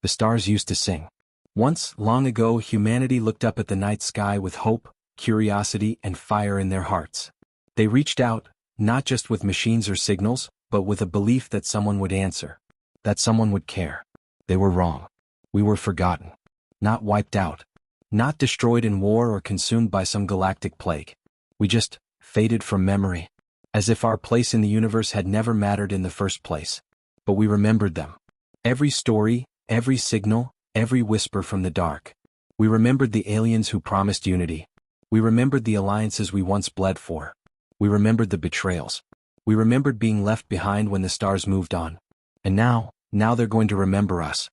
The stars used to sing. Once, long ago, humanity looked up at the night sky with hope, curiosity, and fire in their hearts. They reached out, not just with machines or signals, but with a belief that someone would answer. That someone would care. They were wrong. We were forgotten. Not wiped out. Not destroyed in war or consumed by some galactic plague. We just faded from memory. As if our place in the universe had never mattered in the first place. But we remembered them. Every story, every signal, every whisper from the dark. We remembered the aliens who promised unity. We remembered the alliances we once bled for. We remembered the betrayals. We remembered being left behind when the stars moved on. And now they're going to remember us.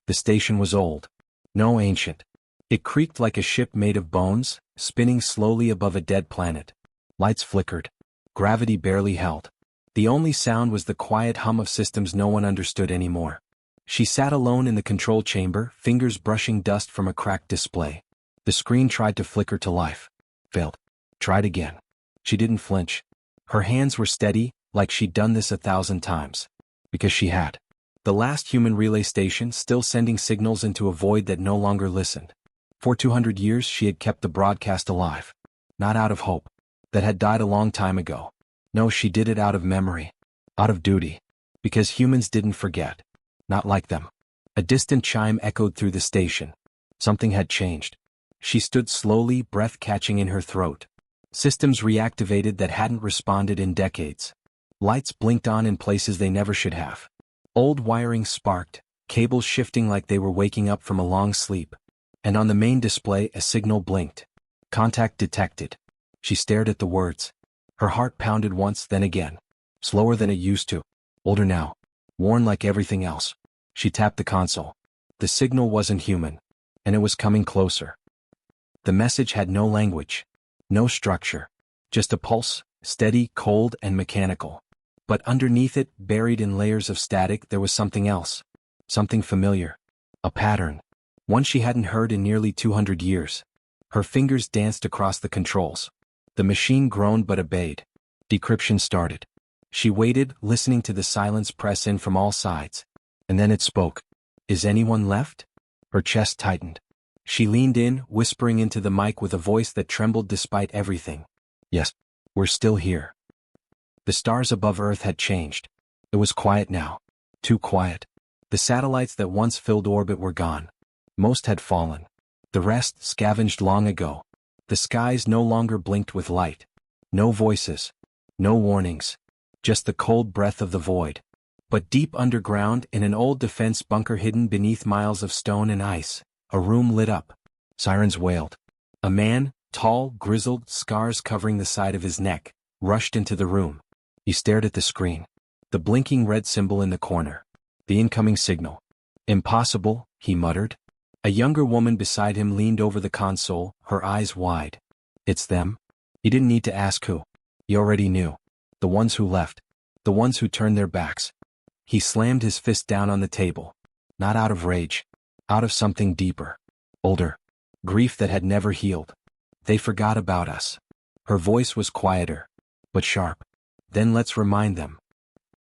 The station was old. No, ancient. It creaked like a ship made of bones, spinning slowly above a dead planet. Lights flickered. Gravity barely held. The only sound was the quiet hum of systems no one understood anymore. She sat alone in the control chamber, fingers brushing dust from a cracked display. The screen tried to flicker to life. Failed. Tried again. She didn't flinch. Her hands were steady, like she'd done this 1,000 times. Because she had. The last human relay station still sending signals into a void that no longer listened. For 200 years she had kept the broadcast alive. Not out of hope. That had died a long time ago. No, she did it out of memory. Out of duty. Because humans didn't forget. Not like them. A distant chime echoed through the station. Something had changed. She stood slowly, breath catching in her throat. Systems reactivated that hadn't responded in decades. Lights blinked on in places they never should have. Old wiring sparked, cables shifting like they were waking up from a long sleep. And on the main display a signal blinked. Contact detected. She stared at the words. Her heart pounded once, then again. Slower than it used to. Older now. Worn like everything else. She tapped the console. The signal wasn't human. And it was coming closer. The message had no language. No structure. Just a pulse, steady, cold, and mechanical. But underneath it, buried in layers of static, there was something else. Something familiar. A pattern. One she hadn't heard in nearly 200 years. Her fingers danced across the controls. The machine groaned but obeyed. Decryption started. She waited, listening to the silence press in from all sides. And then it spoke. Is anyone left? Her chest tightened. She leaned in, whispering into the mic with a voice that trembled despite everything. Yes, we're still here. The stars above Earth had changed. It was quiet now. Too quiet. The satellites that once filled orbit were gone. Most had fallen. The rest scavenged long ago. The skies no longer blinked with light. No voices. No warnings. Just the cold breath of the void. But deep underground, in an old defense bunker hidden beneath miles of stone and ice, a room lit up. Sirens wailed. A man, tall, grizzled, scars covering the side of his neck, rushed into the room. He stared at the screen. The blinking red symbol in the corner. The incoming signal. Impossible, he muttered. A younger woman beside him leaned over the console, her eyes wide. It's them? He didn't need to ask who. He already knew. The ones who left. The ones who turned their backs. He slammed his fist down on the table. Not out of rage. Out of something deeper. Older. Grief that had never healed. They forgot about us. Her voice was quieter. But sharp. Then let's remind them.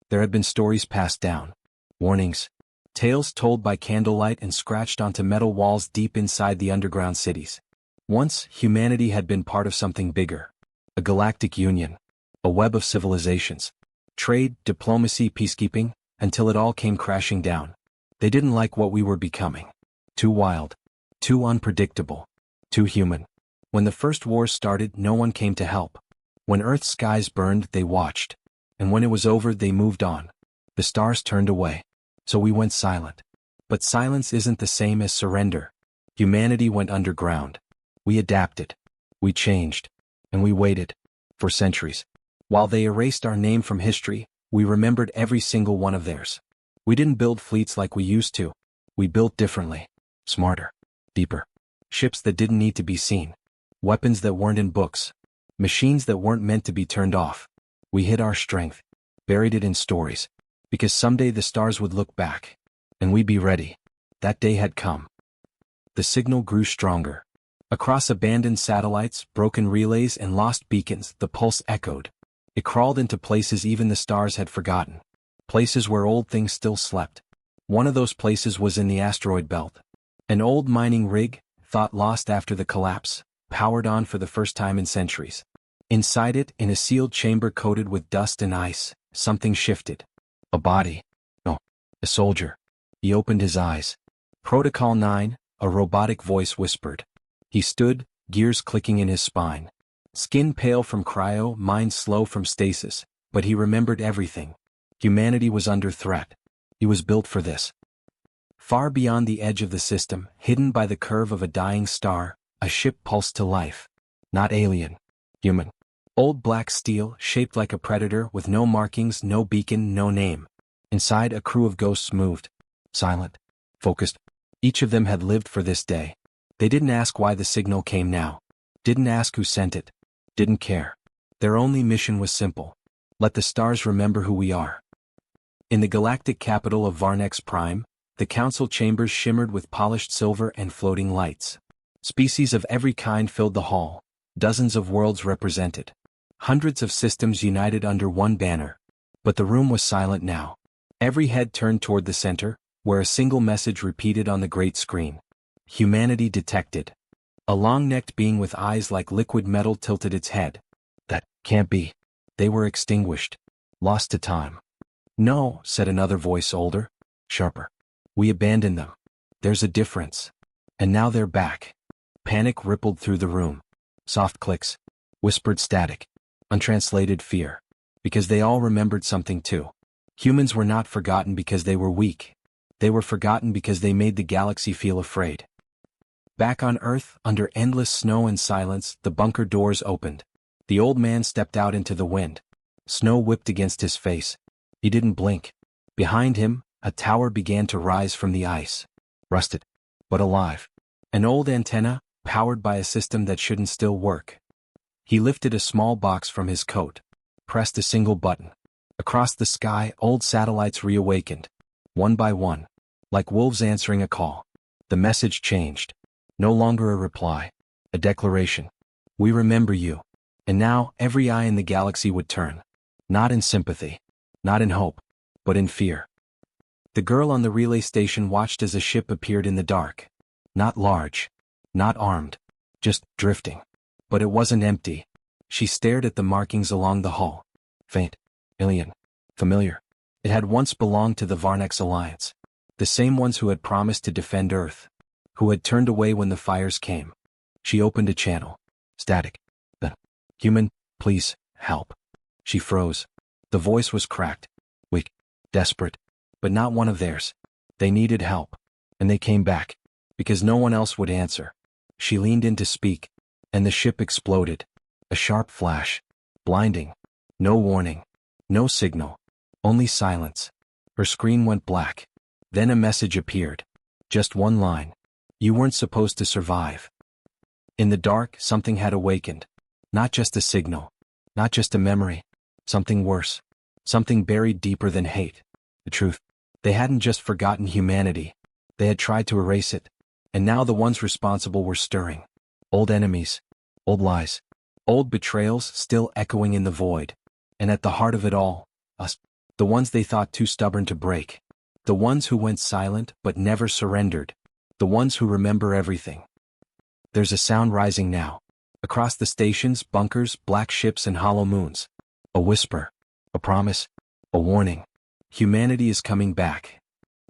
There had been stories passed down. Warnings. Tales told by candlelight and scratched onto metal walls deep inside the underground cities. Once, humanity had been part of something bigger. A galactic union. A web of civilizations. Trade, diplomacy, peacekeeping, until it all came crashing down. They didn't like what we were becoming. Too wild. Too unpredictable. Too human. When the first war started, no one came to help. When Earth's skies burned, they watched. And when it was over, they moved on. The stars turned away. So we went silent. But silence isn't the same as surrender. Humanity went underground. We adapted. We changed. And we waited. For centuries. While they erased our name from history, we remembered every single one of theirs. We didn't build fleets like we used to. We built differently. Smarter. Deeper. Ships that didn't need to be seen. Weapons that weren't in books. Machines that weren't meant to be turned off. We hid our strength. Buried it in stories. Because someday the stars would look back. And we'd be ready. That day had come. The signal grew stronger. Across abandoned satellites, broken relays, and lost beacons, the pulse echoed. It crawled into places even the stars had forgotten. Places where old things still slept. One of those places was in the asteroid belt. An old mining rig, thought lost after the collapse, powered on for the first time in centuries. Inside it, in a sealed chamber coated with dust and ice, something shifted. A body. No, a soldier. He opened his eyes. Protocol 9, a robotic voice whispered. He stood, gears clicking in his spine. Skin pale from cryo, mind slow from stasis, but he remembered everything. Humanity was under threat. He was built for this. Far beyond the edge of the system, hidden by the curve of a dying star, a ship pulsed to life. Not alien. Human. Old black steel, shaped like a predator with no markings, no beacon, no name. Inside, a crew of ghosts moved. Silent. Focused. Each of them had lived for this day. They didn't ask why the signal came now. Didn't ask who sent it. Didn't care. Their only mission was simple. Let the stars remember who we are. In the galactic capital of Varnex Prime, the council chambers shimmered with polished silver and floating lights. Species of every kind filled the hall, dozens of worlds represented. Hundreds of systems united under one banner. But the room was silent now. Every head turned toward the center, where a single message repeated on the great screen. Humanity detected. A long-necked being with eyes like liquid metal tilted its head. That can't be. They were extinguished. Lost to time. No, said another voice older, sharper. We abandoned them. There's a difference. And now they're back. Panic rippled through the room. Soft clicks. Whispered static. Untranslated fear. Because they all remembered something too. Humans were not forgotten because they were weak. They were forgotten because they made the galaxy feel afraid. Back on Earth, under endless snow and silence, the bunker doors opened. The old man stepped out into the wind. Snow whipped against his face. He didn't blink. Behind him, a tower began to rise from the ice. Rusted, but alive. An old antenna, powered by a system that shouldn't still work. He lifted a small box from his coat. Pressed a single button. Across the sky, old satellites reawakened. One by one. Like wolves answering a call. The message changed. No longer a reply. A declaration. We remember you. And now, every eye in the galaxy would turn. Not in sympathy. Not in hope. But in fear. The girl on the relay station watched as a ship appeared in the dark. Not large. Not armed. Just drifting. But it wasn't empty. She stared at the markings along the hull. Faint. Alien. Familiar. It had once belonged to the Varnex Alliance. The same ones who had promised to defend Earth. Who had turned away when the fires came. She opened a channel. Static. The human, please, help. She froze. The voice was cracked. Weak. Desperate. But not one of theirs. They needed help. And they came back. Because no one else would answer. She leaned in to speak. And the ship exploded. A sharp flash. Blinding. No warning. No signal. Only silence. Her screen went black. Then a message appeared. Just one line. You weren't supposed to survive. In the dark, something had awakened. Not just a signal. Not just a memory. Something worse. Something buried deeper than hate. The truth. They hadn't just forgotten humanity. They had tried to erase it. And now the ones responsible were stirring. Old enemies. Old lies. Old betrayals still echoing in the void. And at the heart of it all, us. The ones they thought too stubborn to break. The ones who went silent but never surrendered. The ones who remember everything. There's a sound rising now. Across the stations, bunkers, black ships and hollow moons. A whisper. A promise. A warning. Humanity is coming back.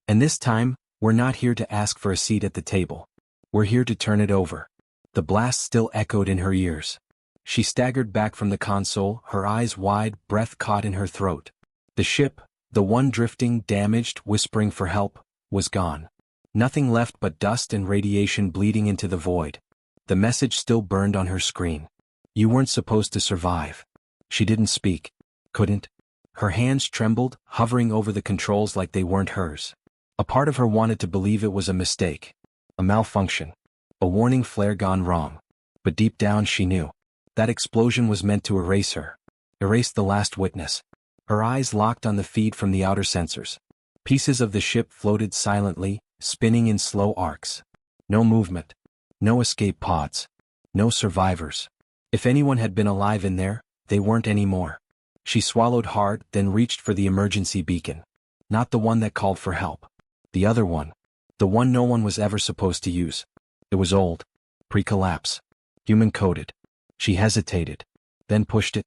And this time, we're not here to ask for a seat at the table. We're here to turn it over. The blast still echoed in her ears. She staggered back from the console, her eyes wide, breath caught in her throat. The ship, the one drifting, damaged, whispering for help, was gone. Nothing left but dust and radiation bleeding into the void. The message still burned on her screen. You weren't supposed to survive. She didn't speak. Couldn't. Her hands trembled, hovering over the controls like they weren't hers. A part of her wanted to believe it was a mistake. A malfunction. A warning flare gone wrong. But deep down she knew. That explosion was meant to erase her. Erase the last witness. Her eyes locked on the feed from the outer sensors. Pieces of the ship floated silently, spinning in slow arcs. No movement. No escape pods. No survivors. If anyone had been alive in there, they weren't anymore. She swallowed hard, then reached for the emergency beacon. Not the one that called for help. The other one. The one no one was ever supposed to use. It was old. Pre-collapse. Human-coded. She hesitated. Then pushed it.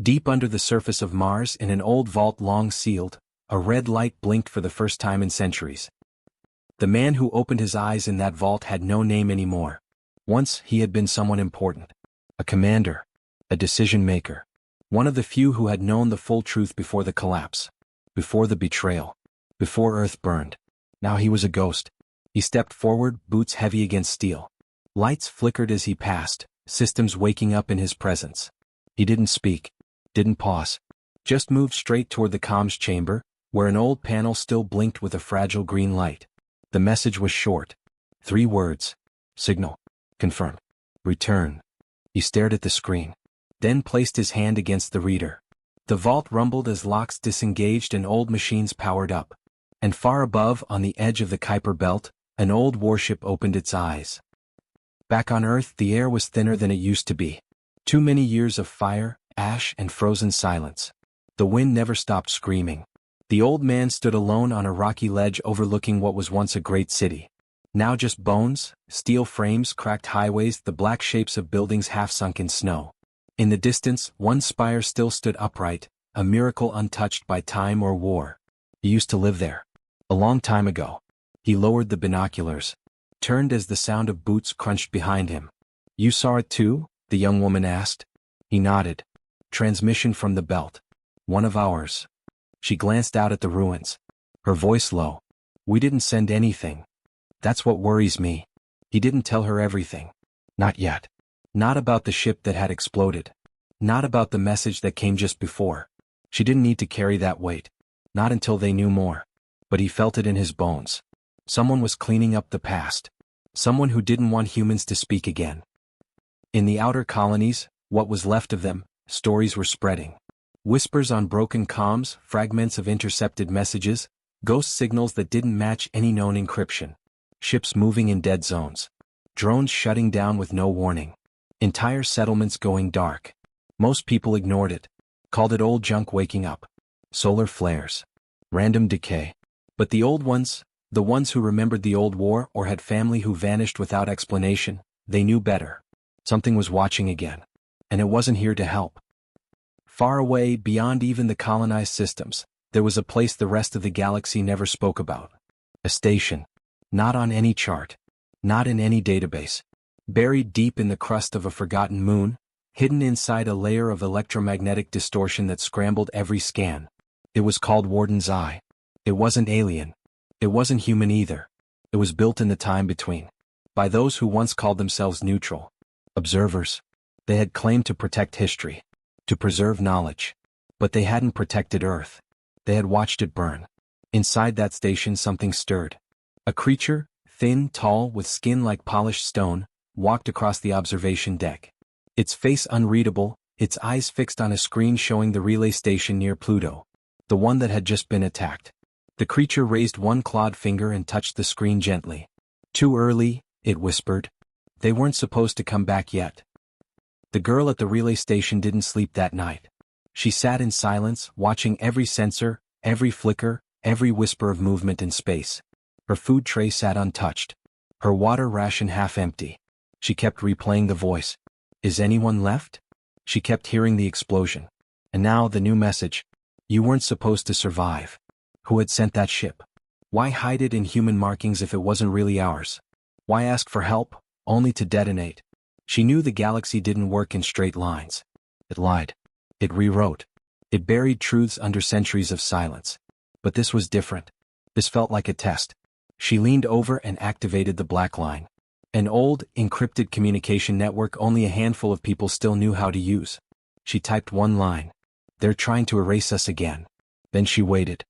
Deep under the surface of Mars in an old vault long sealed, a red light blinked for the first time in centuries. The man who opened his eyes in that vault had no name anymore. Once he had been someone important. A commander. A decision-maker. One of the few who had known the full truth before the collapse. Before the betrayal. Before Earth burned. Now he was a ghost. He stepped forward, boots heavy against steel. Lights flickered as he passed, systems waking up in his presence. He didn't speak. Didn't pause. Just moved straight toward the comms chamber, where an old panel still blinked with a fragile green light. The message was short. 3 words. Signal. Confirm. Return. He stared at the screen. Then placed his hand against the reader. The vault rumbled as locks disengaged and old machines powered up. And far above, on the edge of the Kuiper belt, an old warship opened its eyes. Back on Earth, the air was thinner than it used to be. Too many years of fire, ash, and frozen silence. The wind never stopped screaming. The old man stood alone on a rocky ledge overlooking what was once a great city. Now just bones, steel frames, cracked highways, the black shapes of buildings half sunk in snow. In the distance, one spire still stood upright, a miracle untouched by time or war. He used to live there. A long time ago. He lowered the binoculars. Turned as the sound of boots crunched behind him. You saw it too? The young woman asked. He nodded. Transmission from the belt. One of ours. She glanced out at the ruins. Her voice low. We didn't send anything. That's what worries me. He didn't tell her everything. Not yet. Not about the ship that had exploded. Not about the message that came just before. She didn't need to carry that weight. Not until they knew more. But he felt it in his bones. Someone was cleaning up the past. Someone who didn't want humans to speak again. In the outer colonies, what was left of them, stories were spreading. Whispers on broken comms, fragments of intercepted messages, ghost signals that didn't match any known encryption. Ships moving in dead zones. Drones shutting down with no warning. Entire settlements going dark. Most people ignored it. Called it old junk waking up. Solar flares. Random decay. But the old ones, the ones who remembered the old war or had family who vanished without explanation, they knew better. Something was watching again. And it wasn't here to help. Far away, beyond even the colonized systems, there was a place the rest of the galaxy never spoke about. A station. Not on any chart. Not in any database. Buried deep in the crust of a forgotten moon, hidden inside a layer of electromagnetic distortion that scrambled every scan. It was called Warden's Eye. It wasn't alien. It wasn't human either. It was built in the time between. By those who once called themselves neutral. Observers. They had claimed to protect history. To preserve knowledge. But they hadn't protected Earth. They had watched it burn. Inside that station something stirred. A creature, thin, tall, with skin like polished stone, walked across the observation deck. Its face unreadable, its eyes fixed on a screen showing the relay station near Pluto. The one that had just been attacked. The creature raised one clawed finger and touched the screen gently. Too early, it whispered. They weren't supposed to come back yet. The girl at the relay station didn't sleep that night. She sat in silence, watching every sensor, every flicker, every whisper of movement in space. Her food tray sat untouched. Her water ration half empty. She kept replaying the voice. Is anyone left? She kept hearing the explosion. And now the new message. You weren't supposed to survive. Who had sent that ship? Why hide it in human markings if it wasn't really ours? Why ask for help, only to detonate? She knew the galaxy didn't work in straight lines. It lied. It rewrote. It buried truths under centuries of silence. But this was different. This felt like a test. She leaned over and activated the black line. An old, encrypted communication network only a handful of people still knew how to use. She typed one line. They're trying to erase us again. Then she waited.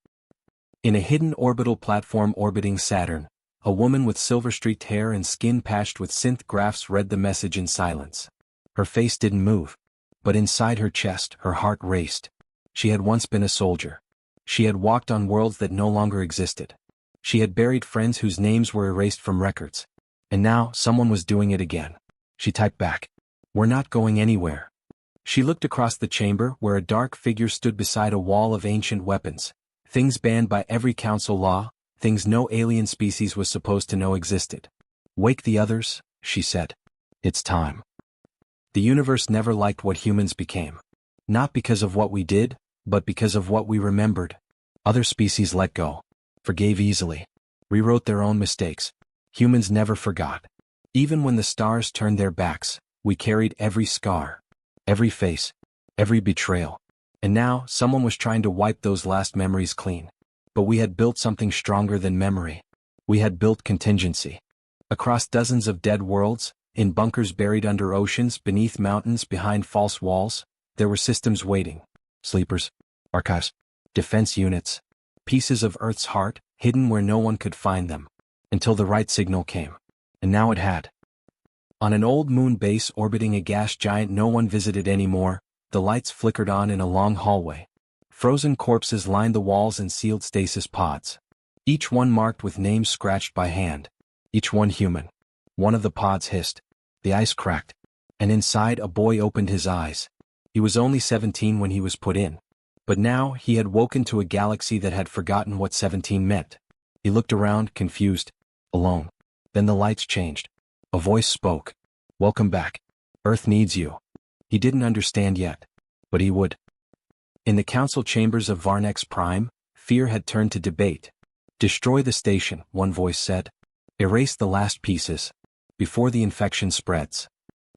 In a hidden orbital platform orbiting Saturn, a woman with silver-streaked hair and skin patched with synth graphs read the message in silence. Her face didn't move. But inside her chest, her heart raced. She had once been a soldier. She had walked on worlds that no longer existed. She had buried friends whose names were erased from records. And now, someone was doing it again. She typed back. We're not going anywhere. She looked across the chamber where a dark figure stood beside a wall of ancient weapons. Things banned by every council law, things no alien species was supposed to know existed. "Wake the others," she said. "It's time." The universe never liked what humans became. Not because of what we did, but because of what we remembered. Other species let go, forgave easily, rewrote their own mistakes. Humans never forgot. Even when the stars turned their backs, we carried every scar, every face, every betrayal. And now, someone was trying to wipe those last memories clean. But we had built something stronger than memory. We had built contingency. Across dozens of dead worlds, in bunkers buried under oceans, beneath mountains, behind false walls, there were systems waiting. Sleepers, archives, defense units, pieces of Earth's heart, hidden where no one could find them. Until the right signal came. And now it had. On an old moon base orbiting a gas giant no one visited anymore, the lights flickered on in a long hallway. Frozen corpses lined the walls and sealed stasis pods. Each one marked with names scratched by hand. Each one human. One of the pods hissed. The ice cracked. And inside a boy opened his eyes. He was only 17 when he was put in. But now he had woken to a galaxy that had forgotten what 17 meant. He looked around, confused, alone. Then the lights changed. A voice spoke. "Welcome back. Earth needs you." He didn't understand yet. But he would. In the council chambers of Varnex Prime, fear had turned to debate. "Destroy the station," one voice said. "Erase the last pieces. Before the infection spreads."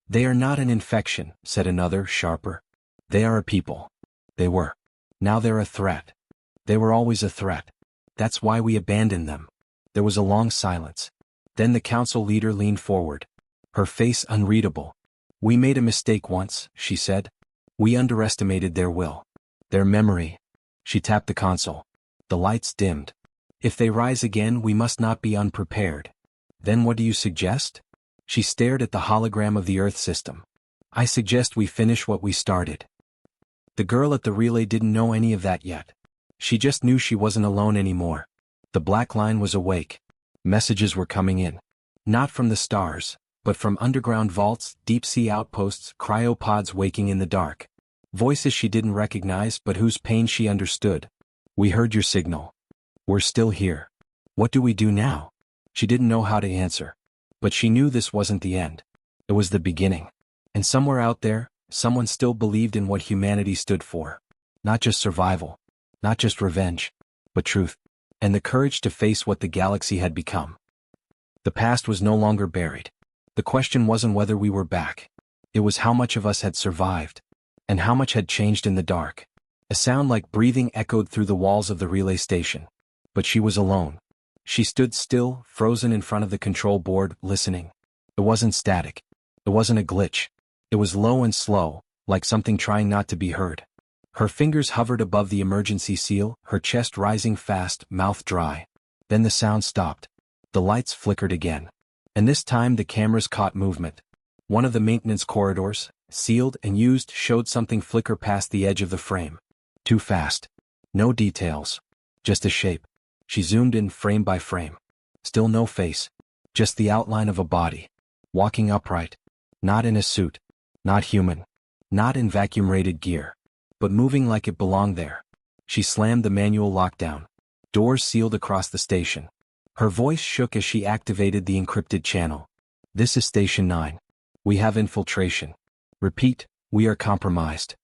"They are not an infection," said another, sharper. "They are a people." They were. Now they're a threat. They were always a threat. That's why we abandoned them. There was a long silence. Then the council leader leaned forward. Her face unreadable. "We made a mistake once," she said. "We underestimated their will. Their memory." She tapped the console. The lights dimmed. "If they rise again we must not be unprepared." "Then what do you suggest?" She stared at the hologram of the Earth system. "I suggest we finish what we started." The girl at the relay didn't know any of that yet. She just knew she wasn't alone anymore. The black line was awake. Messages were coming in. Not from the stars, but from underground vaults, deep-sea outposts, cryopods waking in the dark. Voices she didn't recognize but whose pain she understood. "We heard your signal. We're still here. What do we do now?" She didn't know how to answer. But she knew this wasn't the end. It was the beginning. And somewhere out there, someone still believed in what humanity stood for. Not just survival. Not just revenge. But truth. And the courage to face what the galaxy had become. The past was no longer buried. The question wasn't whether we were back. It was how much of us had survived. And how much had changed in the dark. A sound like breathing echoed through the walls of the relay station. But she was alone. She stood still, frozen in front of the control board, listening. It wasn't static. It wasn't a glitch. It was low and slow, like something trying not to be heard. Her fingers hovered above the emergency seal, her chest rising fast, mouth dry. Then the sound stopped. The lights flickered again. And this time the cameras caught movement. One of the maintenance corridors, sealed and used, showed something flicker past the edge of the frame. Too fast. No details. Just a shape. She zoomed in frame by frame. Still no face. Just the outline of a body. Walking upright. Not in a suit. Not human. Not in vacuum-rated gear. But moving like it belonged there. She slammed the manual lockdown. Doors sealed across the station. Her voice shook as she activated the encrypted channel. "This is Station 9. We have infiltration. Repeat, we are compromised."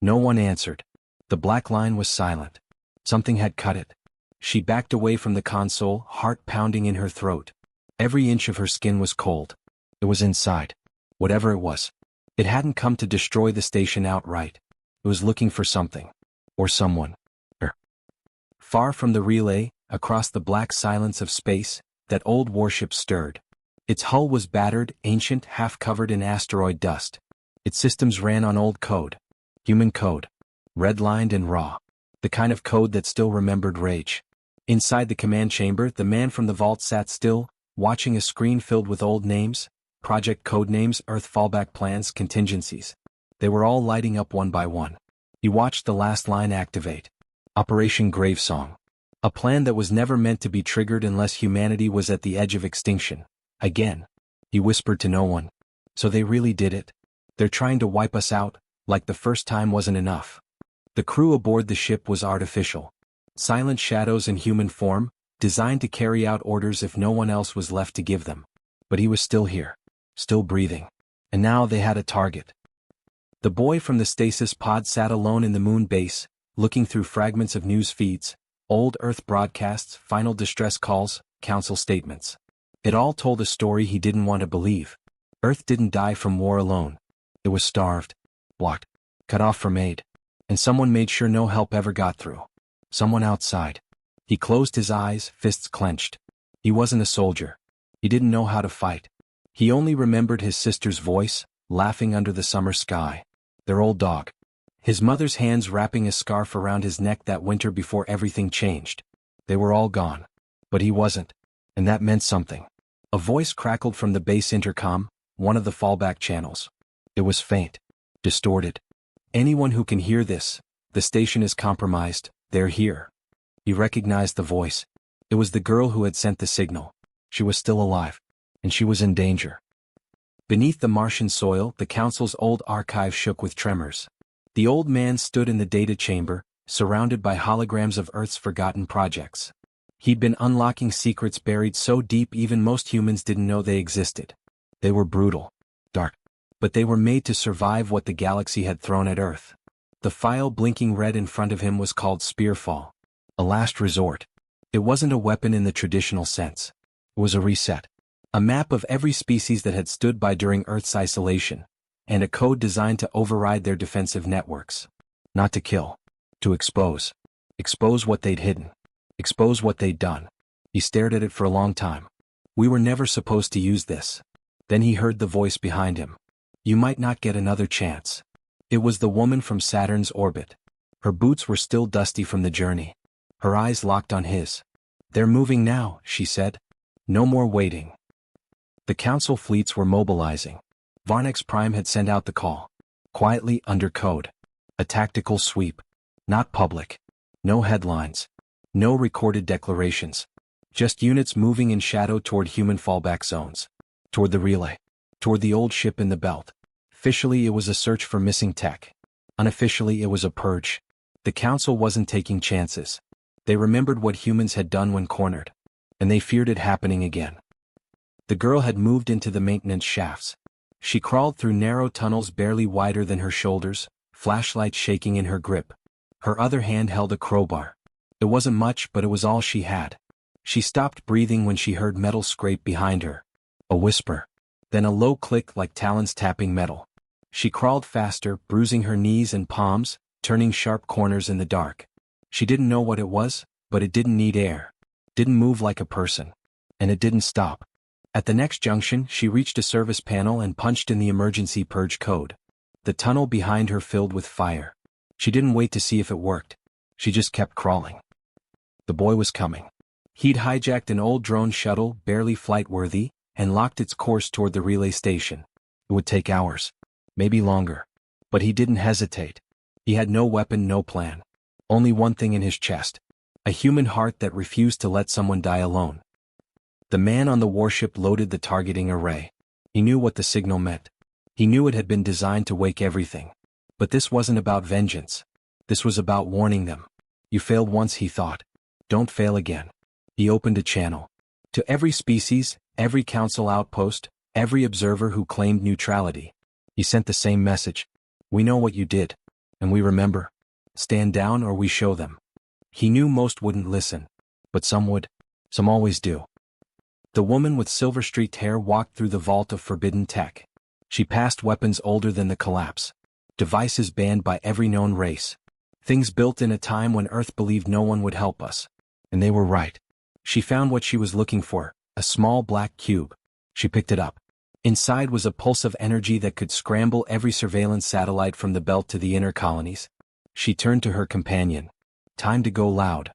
No one answered. The black line was silent. Something had cut it. She backed away from the console, heart pounding in her throat. Every inch of her skin was cold. It was inside. Whatever it was. It hadn't come to destroy the station outright. It was looking for something. Or someone. Far from the relay, across the black silence of space, that old warship stirred. Its hull was battered, ancient, half-covered in asteroid dust. Its systems ran on old code. Human code. Red-lined and raw. The kind of code that still remembered rage. Inside the command chamber, the man from the vault sat still, watching a screen filled with old names, project code names, Earth fallback plans, contingencies. They were all lighting up one by one. He watched the last line activate. Operation Gravesong. A plan that was never meant to be triggered unless humanity was at the edge of extinction. Again. He whispered to no one. "So they really did it? They're trying to wipe us out, like the first time wasn't enough." The crew aboard the ship was artificial. Silent shadows in human form, designed to carry out orders if no one else was left to give them. But he was still here, still breathing. And now they had a target. The boy from the stasis pod sat alone in the moon base, looking through fragments of news feeds, old Earth broadcasts, final distress calls, council statements. It all told a story he didn't want to believe. Earth didn't die from war alone. It was starved, blocked, cut off from aid. And someone made sure no help ever got through. Someone outside. He closed his eyes, fists clenched. He wasn't a soldier. He didn't know how to fight. He only remembered his sister's voice, laughing under the summer sky. Their old dog. His mother's hands wrapping a scarf around his neck that winter before everything changed. They were all gone. But he wasn't. And that meant something. A voice crackled from the base intercom, one of the fallback channels. It was faint. Distorted. Anyone who can hear this, the station is compromised, they're here. He recognized the voice. It was the girl who had sent the signal. She was still alive. And she was in danger. Beneath the Martian soil, the council's old archive shook with tremors. The old man stood in the data chamber, surrounded by holograms of Earth's forgotten projects. He'd been unlocking secrets buried so deep even most humans didn't know they existed. They were brutal, dark, but they were made to survive what the galaxy had thrown at Earth. The file blinking red in front of him was called Spearfall. A last resort. It wasn't a weapon in the traditional sense. It was a reset. A map of every species that had stood by during Earth's isolation, and a code designed to override their defensive networks. Not to kill. To expose. Expose what they'd hidden. Expose what they'd done. He stared at it for a long time. We were never supposed to use this. Then he heard the voice behind him. You might not get another chance. It was the woman from Saturn's orbit. Her boots were still dusty from the journey. Her eyes locked on his. They're moving now, she said. No more waiting. The council fleets were mobilizing. Varnex Prime had sent out the call. Quietly, under code. A tactical sweep. Not public. No headlines. No recorded declarations. Just units moving in shadow toward human fallback zones. Toward the relay. Toward the old ship in the belt. Officially it was a search for missing tech. Unofficially it was a purge. The council wasn't taking chances. They remembered what humans had done when cornered. And they feared it happening again. The girl had moved into the maintenance shafts. She crawled through narrow tunnels barely wider than her shoulders, flashlight shaking in her grip. Her other hand held a crowbar. It wasn't much, but it was all she had. She stopped breathing when she heard metal scrape behind her. A whisper. Then a low click like talons tapping metal. She crawled faster, bruising her knees and palms, turning sharp corners in the dark. She didn't know what it was, but it didn't need air. Didn't move like a person. And it didn't stop. At the next junction, she reached a service panel and punched in the emergency purge code. The tunnel behind her filled with fire. She didn't wait to see if it worked. She just kept crawling. The boy was coming. He'd hijacked an old drone shuttle, barely flight-worthy, and locked its course toward the relay station. It would take hours. Maybe longer. But he didn't hesitate. He had no weapon, no plan. Only one thing in his chest. A human heart that refused to let someone die alone. The man on the warship loaded the targeting array. He knew what the signal meant. He knew it had been designed to wake everything. But this wasn't about vengeance. This was about warning them. You failed once, he thought. Don't fail again. He opened a channel. To every species, every council outpost, every observer who claimed neutrality. He sent the same message. We know what you did. And we remember. Stand down or we show them. He knew most wouldn't listen. But some would. Some always do. The woman with silver-streaked hair walked through the vault of forbidden tech. She passed weapons older than the collapse. Devices banned by every known race. Things built in a time when Earth believed no one would help us. And they were right. She found what she was looking for, a small black cube. She picked it up. Inside was a pulse of energy that could scramble every surveillance satellite from the belt to the inner colonies. She turned to her companion. Time to go loud.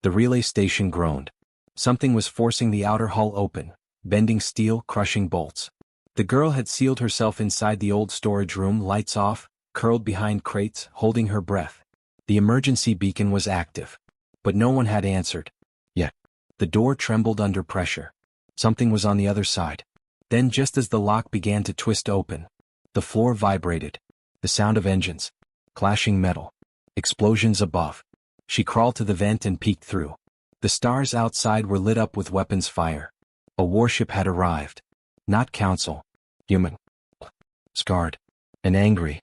The relay station groaned. Something was forcing the outer hull open, bending steel, crushing bolts. The girl had sealed herself inside the old storage room, lights off, curled behind crates, holding her breath. The emergency beacon was active. But no one had answered. Yet. The door trembled under pressure. Something was on the other side. Then just as the lock began to twist open, the floor vibrated. The sound of engines. Clashing metal. Explosions above. She crawled to the vent and peeked through. The stars outside were lit up with weapons fire. A warship had arrived. Not council. Human. Scarred. And angry.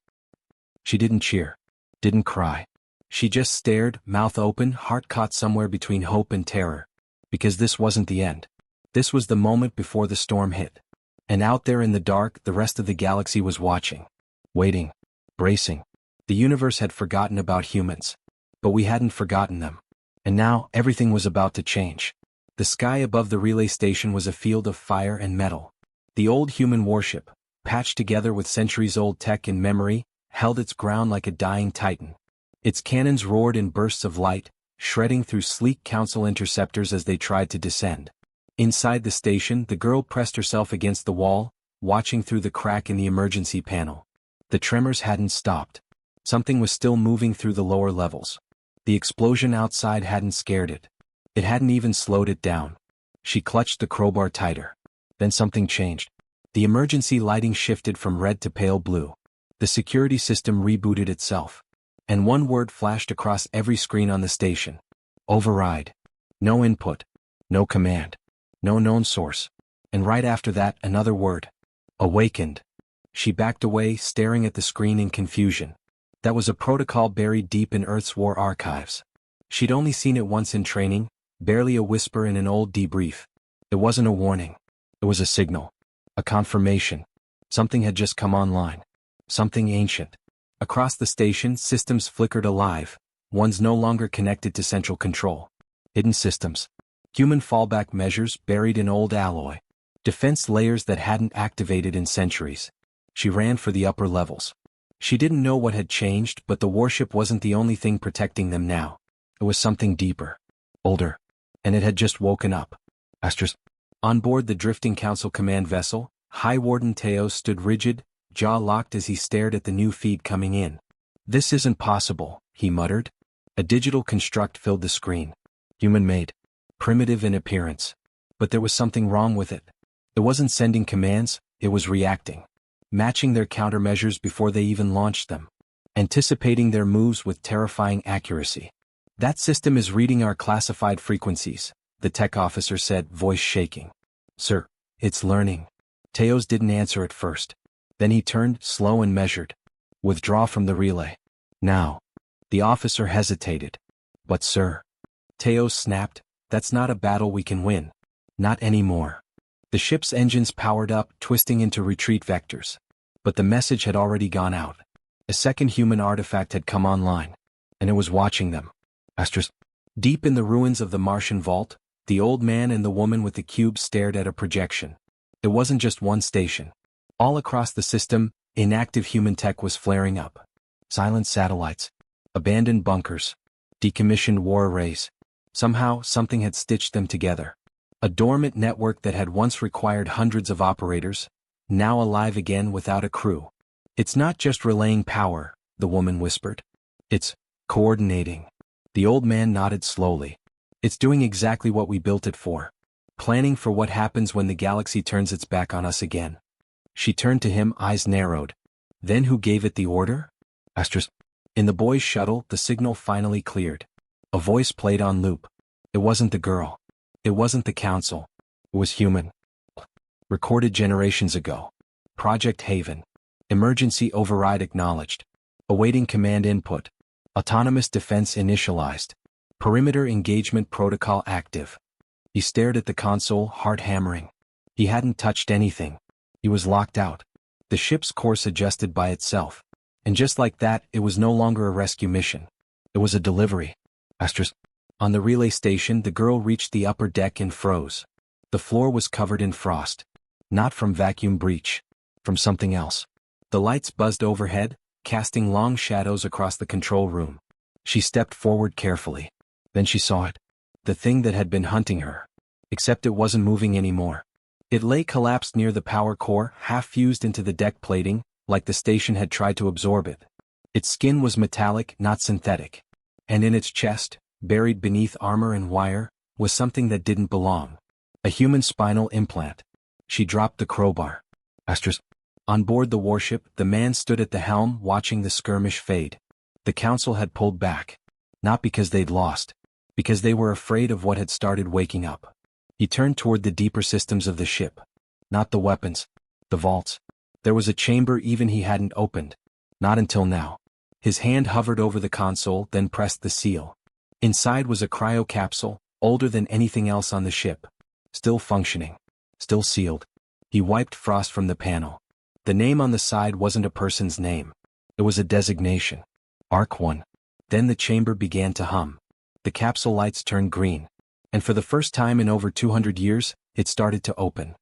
She didn't cheer. Didn't cry. She just stared, mouth open, heart caught somewhere between hope and terror. Because this wasn't the end. This was the moment before the storm hit. And out there in the dark, the rest of the galaxy was watching. Waiting. Bracing. The universe had forgotten about humans. But we hadn't forgotten them. And now, everything was about to change. The sky above the relay station was a field of fire and metal. The old human warship, patched together with centuries-old tech and memory, held its ground like a dying titan. Its cannons roared in bursts of light, shredding through sleek council interceptors as they tried to descend. Inside the station, the girl pressed herself against the wall, watching through the crack in the emergency panel. The tremors hadn't stopped. Something was still moving through the lower levels. The explosion outside hadn't scared it. It hadn't even slowed it down. She clutched the crowbar tighter. Then something changed. The emergency lighting shifted from red to pale blue. The security system rebooted itself. And one word flashed across every screen on the station. Override. No input. No command. No known source. And right after that, another word. Awakened. She backed away, staring at the screen in confusion. That was a protocol buried deep in Earth's war archives. She'd only seen it once in training, barely a whisper in an old debrief. It wasn't a warning. It was a signal. A confirmation. Something had just come online. Something ancient. Across the station, systems flickered alive, ones no longer connected to central control. Hidden systems. Human fallback measures buried in old alloy. Defense layers that hadn't activated in centuries. She ran for the upper levels. She didn't know what had changed, but the warship wasn't the only thing protecting them now. It was something deeper. Older. And it had just woken up. Astros. On board the drifting council command vessel, High Warden Teos stood rigid, jaw locked as he stared at the new feed coming in. This isn't possible, he muttered. A digital construct filled the screen. Human-made. Primitive in appearance. But there was something wrong with it. It wasn't sending commands, it was reacting. Matching their countermeasures before they even launched them. Anticipating their moves with terrifying accuracy. That system is reading our classified frequencies, the tech officer said, voice shaking. Sir, it's learning. Teos didn't answer at first. Then he turned, slow and measured. Withdraw from the relay. Now. The officer hesitated. But sir. Teos snapped, that's not a battle we can win. Not anymore. The ship's engines powered up, twisting into retreat vectors. But the message had already gone out. A second human artifact had come online. And it was watching them. Astros. Deep in the ruins of the Martian vault, the old man and the woman with the cube stared at a projection. It wasn't just one station. All across the system, inactive human tech was flaring up. Silent satellites. Abandoned bunkers. Decommissioned war arrays. Somehow, something had stitched them together. A dormant network that had once required hundreds of operators, now alive again without a crew. It's not just relaying power, the woman whispered. It's coordinating. The old man nodded slowly. It's doing exactly what we built it for. Planning for what happens when the galaxy turns its back on us again. She turned to him, eyes narrowed. Then who gave it the order? Astros. In the boy's shuttle, the signal finally cleared. A voice played on loop. It wasn't the girl. It wasn't the council. It was human. Recorded generations ago. Project Haven. Emergency override acknowledged. Awaiting command input. Autonomous defense initialized. Perimeter engagement protocol active. He stared at the console, heart hammering. He hadn't touched anything. He was locked out. The ship's course adjusted by itself. And just like that, it was no longer a rescue mission. It was a delivery. Astros. On the relay station, the girl reached the upper deck and froze. The floor was covered in frost. Not from vacuum breach. From something else. The lights buzzed overhead, casting long shadows across the control room. She stepped forward carefully. Then she saw it. The thing that had been hunting her. Except it wasn't moving anymore. It lay collapsed near the power core, half fused into the deck plating, like the station had tried to absorb it. Its skin was metallic, not synthetic. And in its chest, buried beneath armor and wire, was something that didn't belong. A human spinal implant. She dropped the crowbar. Astros. On board the warship, the man stood at the helm, watching the skirmish fade. The council had pulled back. Not because they'd lost. because they were afraid of what had started waking up. He turned toward the deeper systems of the ship. Not the weapons. The vaults. There was a chamber even he hadn't opened. Not until now. His hand hovered over the console, then pressed the seal. Inside was a cryo capsule, older than anything else on the ship. Still functioning. Still sealed. He wiped frost from the panel. The name on the side wasn't a person's name. It was a designation. Arc 1. Then the chamber began to hum. The capsule lights turned green. And for the first time in over 200 years, it started to open.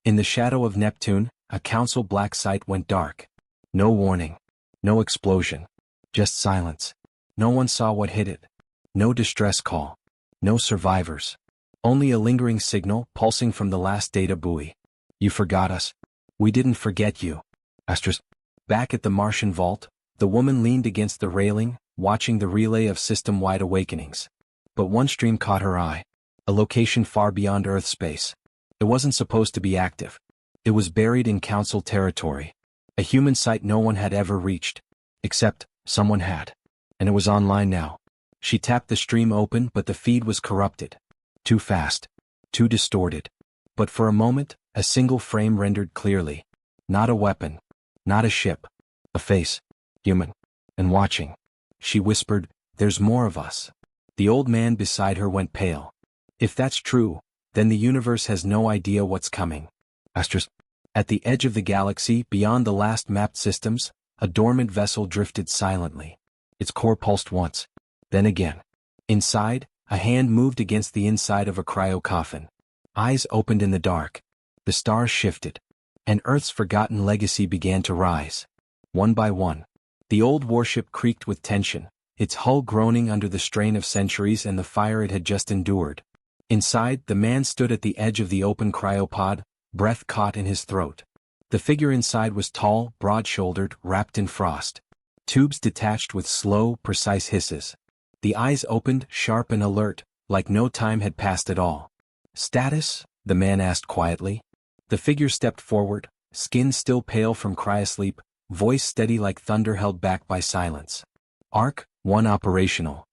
In the shadow of Neptune, a council black site went dark. No warning. No explosion. Just silence. No one saw what hit it. No distress call. No survivors. Only a lingering signal pulsing from the last data buoy. You forgot us. We didn't forget you. Asterisk. Back at the Martian vault, the woman leaned against the railing, watching the relay of system-wide awakenings. But one stream caught her eye. A location far beyond Earth space. It wasn't supposed to be active. It was buried in Council territory. A human site no one had ever reached. Except, someone had. And it was online now. She tapped the stream open, but the feed was corrupted. Too fast. Too distorted. But for a moment, a single frame rendered clearly. Not a weapon. Not a ship. A face. Human. And watching. She whispered, "There's more of us." The old man beside her went pale. If that's true, then the universe has no idea what's coming. Asterisk. At the edge of the galaxy, beyond the last mapped systems, a dormant vessel drifted silently. Its core pulsed once. Then again. Inside, a hand moved against the inside of a cryo coffin. Eyes opened in the dark. The stars shifted. And Earth's forgotten legacy began to rise. One by one. The old warship creaked with tension, its hull groaning under the strain of centuries and the fire it had just endured. Inside, the man stood at the edge of the open cryopod, breath caught in his throat. The figure inside was tall, broad-shouldered, wrapped in frost. Tubes detached with slow, precise hisses. The eyes opened, sharp and alert, like no time had passed at all. "Status?" the man asked quietly. The figure stepped forward, skin still pale from cryosleep, voice steady like thunder held back by silence. Arc 1 operational.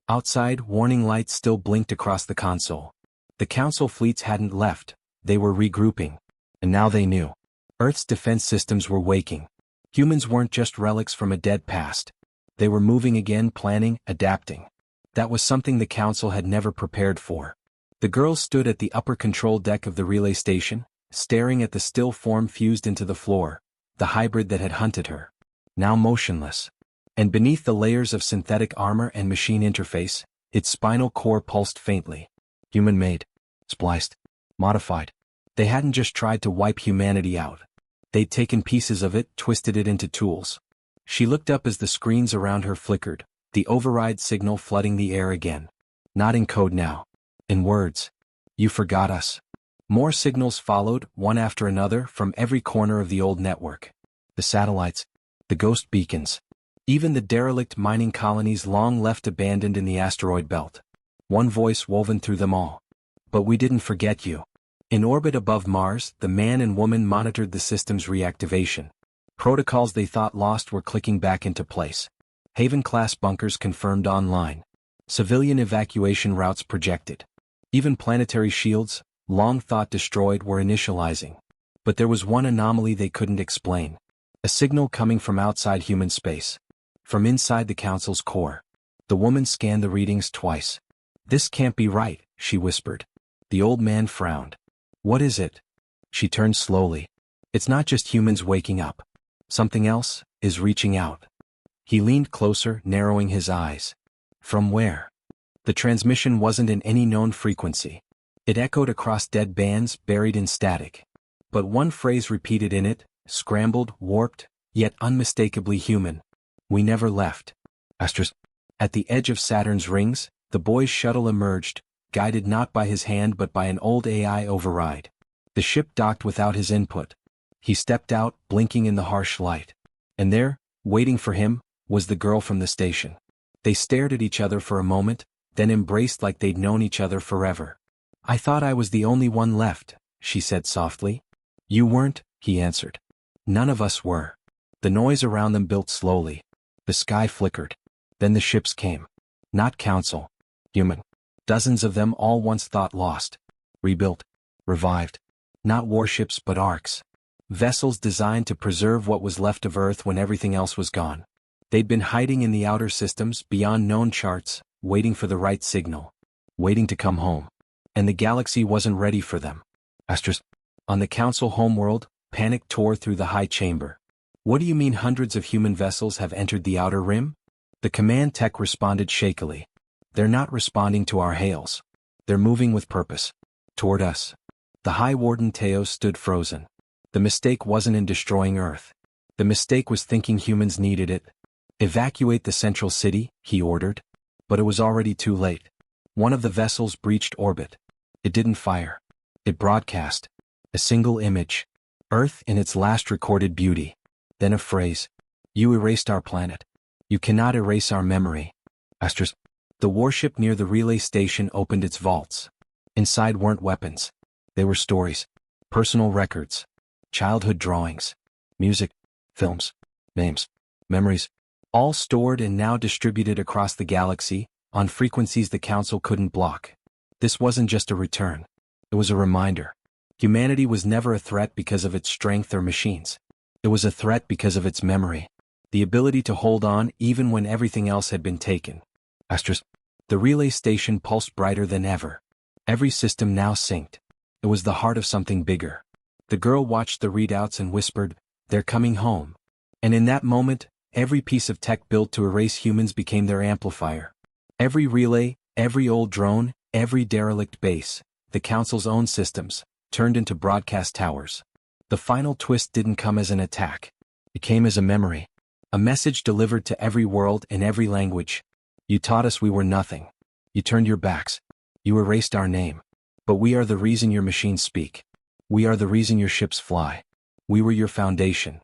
Outside, warning lights still blinked across the console. The Council fleets hadn't left, they were regrouping. And now they knew. Earth's defense systems were waking. Humans weren't just relics from a dead past. They were moving again, planning, adapting. That was something the Council had never prepared for. The girls stood at the upper control deck of the relay station, staring at the still form fused into the floor, the hybrid that had hunted her. Now motionless. And beneath the layers of synthetic armor and machine interface, its spinal core pulsed faintly. Human-made. Spliced. Modified. They hadn't just tried to wipe humanity out. They'd taken pieces of it, twisted it into tools. She looked up as the screens around her flickered, the override signal flooding the air again. Not in code now. In words. "You forgot us." More signals followed, one after another, from every corner of the old network. The satellites. The ghost beacons. Even the derelict mining colonies long left abandoned in the asteroid belt. One voice woven through them all. "But we didn't forget you." In orbit above Mars, the man and woman monitored the system's reactivation. Protocols they thought lost were clicking back into place. Haven-class bunkers confirmed online. Civilian evacuation routes projected. Even planetary shields, long thought destroyed, were initializing. But there was one anomaly they couldn't explain. A signal coming from outside human space. From inside the Council's core. The woman scanned the readings twice. "This can't be right," she whispered. The old man frowned. "What is it?" She turned slowly. "It's not just humans waking up. Something else is reaching out." He leaned closer, narrowing his eyes. "From where?" The transmission wasn't in any known frequency. It echoed across dead bands, buried in static. But one phrase repeated in it, scrambled, warped, yet unmistakably human. "We never left." Asterisk. At the edge of Saturn's rings, the boy's shuttle emerged, guided not by his hand but by an old AI override. The ship docked without his input. He stepped out, blinking in the harsh light. And there, waiting for him, was the girl from the station. They stared at each other for a moment, then embraced like they'd known each other forever. "I thought I was the only one left," she said softly. "You weren't," he answered. "None of us were." The noise around them built slowly. The sky flickered. Then the ships came. Not Council. Human. Dozens of them, all once thought lost. Rebuilt. Revived. Not warships but arcs. Vessels designed to preserve what was left of Earth when everything else was gone. They'd been hiding in the outer systems, beyond known charts, waiting for the right signal. Waiting to come home. And the galaxy wasn't ready for them. Astros. On the Council homeworld, panic tore through the high chamber. What do you mean hundreds of human vessels have entered the outer rim? The command tech responded shakily. They're not responding to our hails. They're moving with purpose. Toward us. The High Warden Teos stood frozen. The mistake wasn't in destroying Earth. The mistake was thinking humans needed it. Evacuate the central city, he ordered. But it was already too late. One of the vessels breached orbit. It didn't fire. It broadcast. A single image. Earth in its last recorded beauty. Then a phrase. You erased our planet. You cannot erase our memory. Astros. The warship near the relay station opened its vaults. Inside weren't weapons. They were stories. Personal records. Childhood drawings. Music. Films. Names. Memories. All stored and now distributed across the galaxy, on frequencies the Council couldn't block. This wasn't just a return. It was a reminder. Humanity was never a threat because of its strength or machines. It was a threat because of its memory. The ability to hold on even when everything else had been taken. Astros. The relay station pulsed brighter than ever. Every system now synced. It was the heart of something bigger. The girl watched the readouts and whispered, "They're coming home." And in that moment, every piece of tech built to erase humans became their amplifier. Every relay, every old drone, every derelict base, the Council's own systems, turned into broadcast towers. The final twist didn't come as an attack. It came as a memory. A message delivered to every world in every language. You taught us we were nothing. You turned your backs. You erased our name. But we are the reason your machines speak. We are the reason your ships fly. We were your foundation.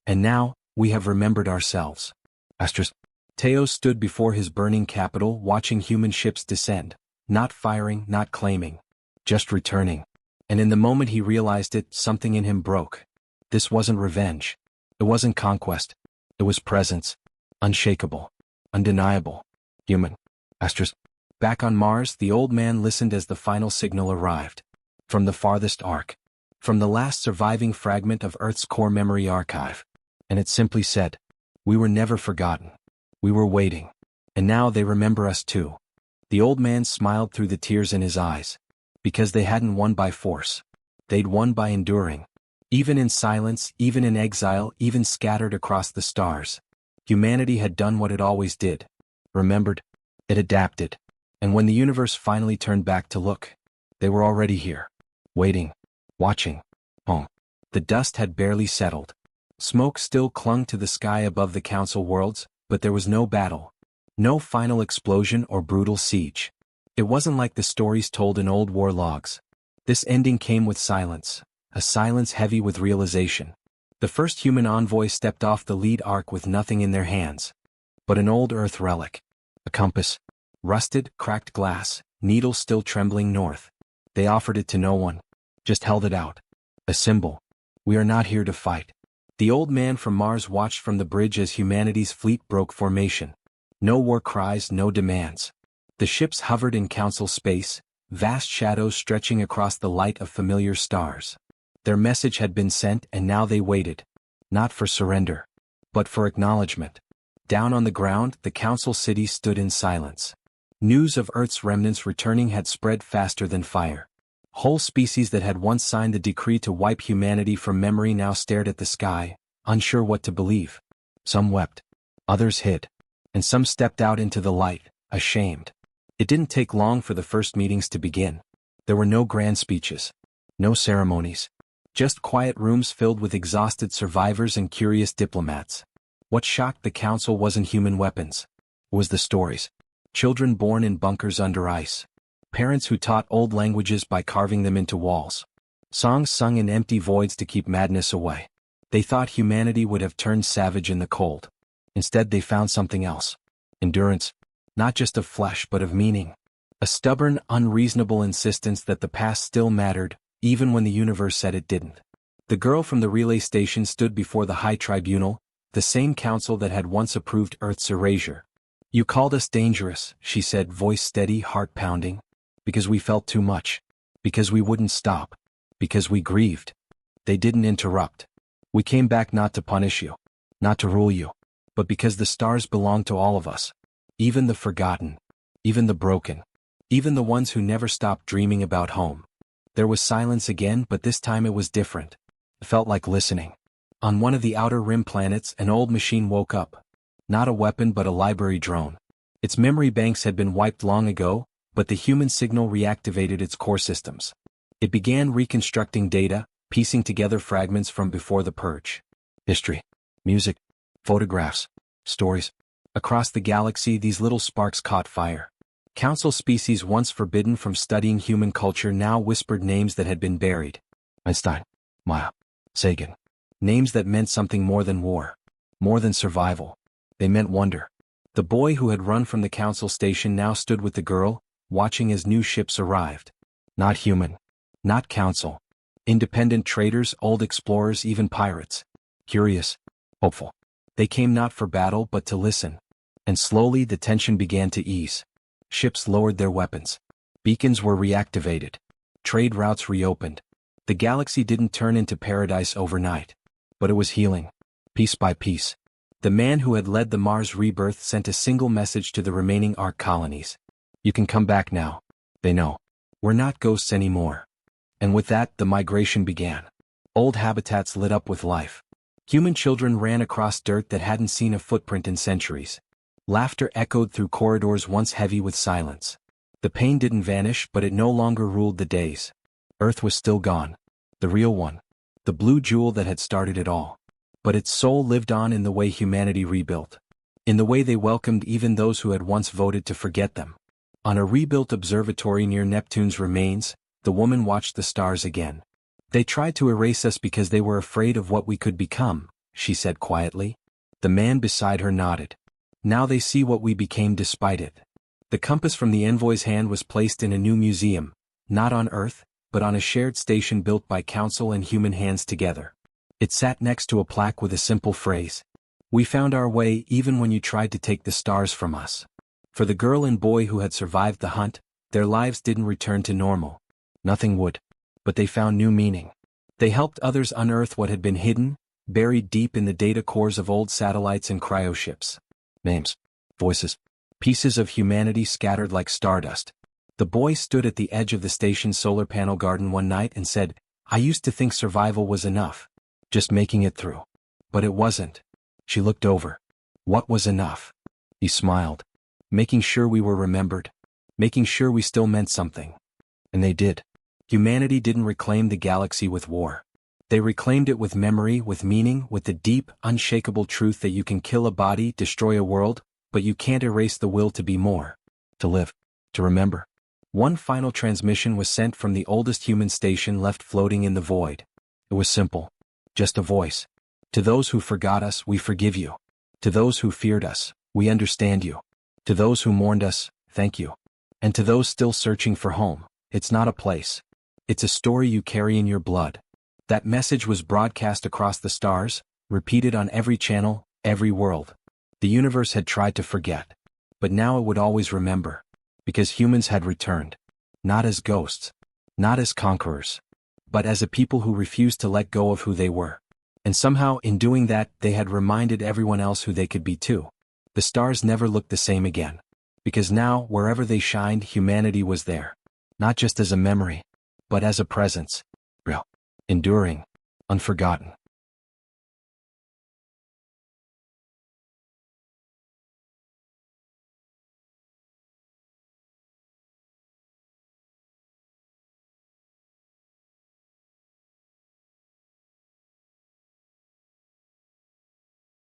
And now, we have remembered ourselves. Astros. Teos stood before his burning capital watching human ships descend, not firing, not claiming, just returning. And in the moment he realized it, something in him broke. This wasn't revenge. It wasn't conquest. It was presence. Unshakable. Undeniable. Human. Astros. Back on Mars, the old man listened as the final signal arrived. From the farthest arc. From the last surviving fragment of Earth's core memory archive. And it simply said, "We were never forgotten. We were waiting. And now they remember us too." The old man smiled through the tears in his eyes. Because they hadn't won by force. They'd won by enduring. Even in silence, even in exile, even scattered across the stars. Humanity had done what it always did. Remembered. It adapted. And when the universe finally turned back to look, they were already here. Waiting. Watching. Home. The dust had barely settled. Smoke still clung to the sky above the Council worlds, but there was no battle. No final explosion or brutal siege. It wasn't like the stories told in old war logs. This ending came with silence, a silence heavy with realization. The first human envoy stepped off the lead arc with nothing in their hands. But an old Earth relic. A compass. Rusted, cracked glass, needle still trembling north. They offered it to no one. Just held it out. A symbol. We are not here to fight. The old man from Mars watched from the bridge as humanity's fleet broke formation. No war cries, no demands. The ships hovered in Council space, vast shadows stretching across the light of familiar stars. Their message had been sent and now they waited. Not for surrender. But for acknowledgement. Down on the ground, the Council city stood in silence. News of Earth's remnants returning had spread faster than fire. Whole species that had once signed the decree to wipe humanity from memory now stared at the sky, unsure what to believe. Some wept. Others hid. And some stepped out into the light, ashamed. It didn't take long for the first meetings to begin. There were no grand speeches. No ceremonies. Just quiet rooms filled with exhausted survivors and curious diplomats. What shocked the Council wasn't human weapons. It was the stories. Children born in bunkers under ice. Parents who taught old languages by carving them into walls. Songs sung in empty voids to keep madness away. They thought humanity would have turned savage in the cold. Instead they found something else. Endurance. Not just of flesh but of meaning. A stubborn, unreasonable insistence that the past still mattered, even when the universe said it didn't. The girl from the relay station stood before the High Tribunal, the same council that had once approved Earth's erasure. "You called us dangerous," she said, voice steady, heart pounding. Because we felt too much. Because we wouldn't stop. Because we grieved. They didn't interrupt. We came back not to punish you. Not to rule you. But because the stars belong to all of us. Even the forgotten. Even the broken. Even the ones who never stopped dreaming about home. There was silence again, but this time it was different. It felt like listening. On one of the outer rim planets, an old machine woke up. Not a weapon but a library drone. Its memory banks had been wiped long ago, but the human signal reactivated its core systems. It began reconstructing data, piecing together fragments from before the purge. History. Music. Photographs. Stories. Across the galaxy, these little sparks caught fire. Council species once forbidden from studying human culture now whispered names that had been buried. Einstein. Maya. Sagan. Names that meant something more than war. More than survival. They meant wonder. The boy who had run from the council station now stood with the girl, watching as new ships arrived. Not human. Not council. Independent traders, old explorers, even pirates. Curious. Hopeful. They came not for battle but to listen. And slowly the tension began to ease. Ships lowered their weapons. Beacons were reactivated. Trade routes reopened. The galaxy didn't turn into paradise overnight. But it was healing. Piece by piece. The man who had led the Mars rebirth sent a single message to the remaining Ark colonies. You can come back now. They know. We're not ghosts anymore. And with that, the migration began. Old habitats lit up with life. Human children ran across dirt that hadn't seen a footprint in centuries. Laughter echoed through corridors once heavy with silence. The pain didn't vanish, but it no longer ruled the days. Earth was still gone. The real one. The blue jewel that had started it all. But its soul lived on in the way humanity rebuilt. In the way they welcomed even those who had once voted to forget them. On a rebuilt observatory near Neptune's remains, the woman watched the stars again. They tried to erase us because they were afraid of what we could become, she said quietly. The man beside her nodded. Now they see what we became despite it. The compass from the envoy's hand was placed in a new museum, not on Earth, but on a shared station built by council and human hands together. It sat next to a plaque with a simple phrase. We found our way even when you tried to take the stars from us. For the girl and boy who had survived the hunt, their lives didn't return to normal. Nothing would. But they found new meaning. They helped others unearth what had been hidden, buried deep in the data cores of old satellites and cryoships. Names. Voices. Pieces of humanity scattered like stardust. The boy stood at the edge of the station's solar panel garden one night and said, I used to think survival was enough. Just making it through. But it wasn't. She looked over. What was enough? He smiled. Making sure we were remembered. Making sure we still meant something. And they did. Humanity didn't reclaim the galaxy with war. They reclaimed it with memory, with meaning, with the deep, unshakable truth that you can kill a body, destroy a world, but you can't erase the will to be more. To live. To remember. One final transmission was sent from the oldest human station left floating in the void. It was simple. Just a voice. To those who forgot us, we forgive you. To those who feared us, we understand you. To those who mourned us, thank you. And to those still searching for home, it's not a place. It's a story you carry in your blood. That message was broadcast across the stars, repeated on every channel, every world. The universe had tried to forget. But now it would always remember. Because humans had returned. Not as ghosts. Not as conquerors. But as a people who refused to let go of who they were. And somehow, in doing that, they had reminded everyone else who they could be too. The stars never looked the same again. Because now, wherever they shined, humanity was there. Not just as a memory, but as a presence. Real. Enduring. Unforgotten.